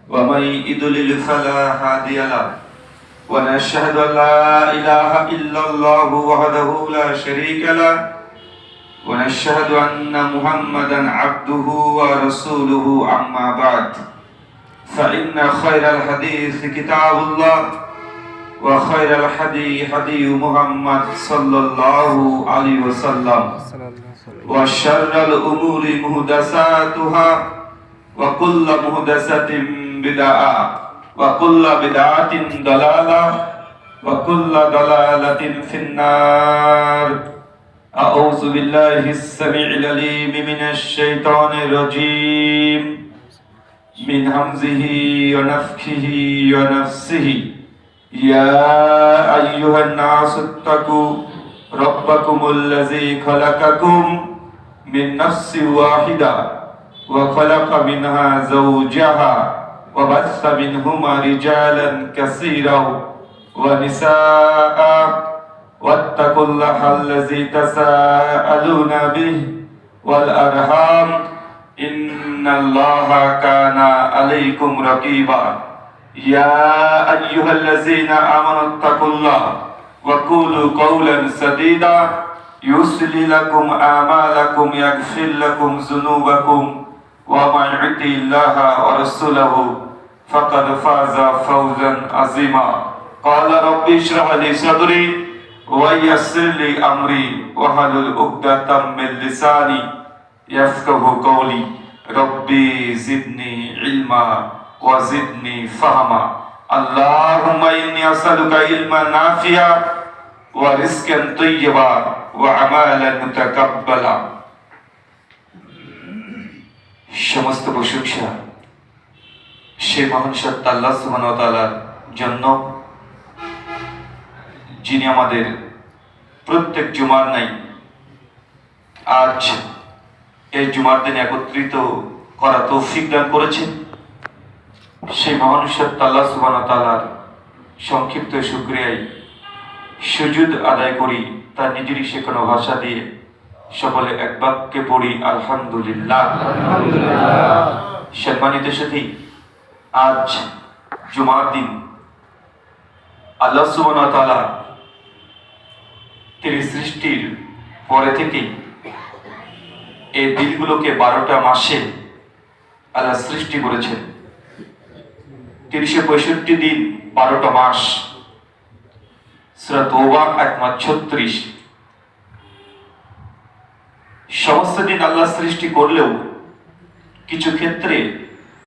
ومن يضلل فلا هادي له ونشهد أن لا إله إلا الله وحده لا شريك له ونشهد أن محمدا عبده ورسوله أما بعد فإن خير الحديث كتاب الله وخير الحديث حديث محمد صلى الله عليه وسلم وشر الأمور محدثاتها وكل محدثة بدعة وكل بدعة ضلالة وكل ضلالة في النار. أعوذ بالله السميع العليم من الشيطان الرجيم من همزه ونفخه ونفسه. يا أيها الناس اتقوا ربكم الذي خلقكم من نفس واحدة وخلق منها زوجها وبث منهما رجالا كثيرا ونساء واتقوا الله الذي تساءلون به والأرحام إن الله كان عليكم رقيبا. يا أيها الذين آمنوا اتقوا الله وقولوا قولا سديدا يصلح لكم أعمالكم يغفر لكم ذنوبكم ومن يطع الله ورسوله فقد فاز فوزا عظيما. قال رب اشرح لي صدري ويسر لي أمري واحلل عقدة من لساني يفقهوا قولي. ربي زدني علما وزدني فهما. اللهم إني أسألك علما نافعا ورزقا طيبا وعملا متقبلا. সমস্ত প্রশংসা সেই মহান সত্তা আল্লাহ সুবহানাহু ওয়া তাআলার জন্য, যিনি আমাদের প্রত্যেক জুমার নাই আজ এই জুমার দিনে একত্রিত করা তৌফিক দান করেছেন। সেই মহান সত্তা আল্লাহ সুবহানাহু ওয়া তাআলার সংক্ষিপ্ত শুকরিয়ায় সুজুদ আদায় করি, তার নিজেরই শেখানো ভাষা দিয়ে সকলে এক বাক্যে পড়ি আলহামদুলিল্লাহ। সম্মানিত সাথী, আজ জুমার দিন আল্লাহ সুবহানাহু ওয়া তাআলা তিনি সৃষ্টির পরে থেকে এই দিনগুলোকে 12টা মাসে আল্লাহ সৃষ্টি করেছেন। 365 দিন 12টা মাস। সূরা তওবা আয়াত 36। সমস্ত দিন আল্লাহ সৃষ্টি করলেও কিছু ক্ষেত্রে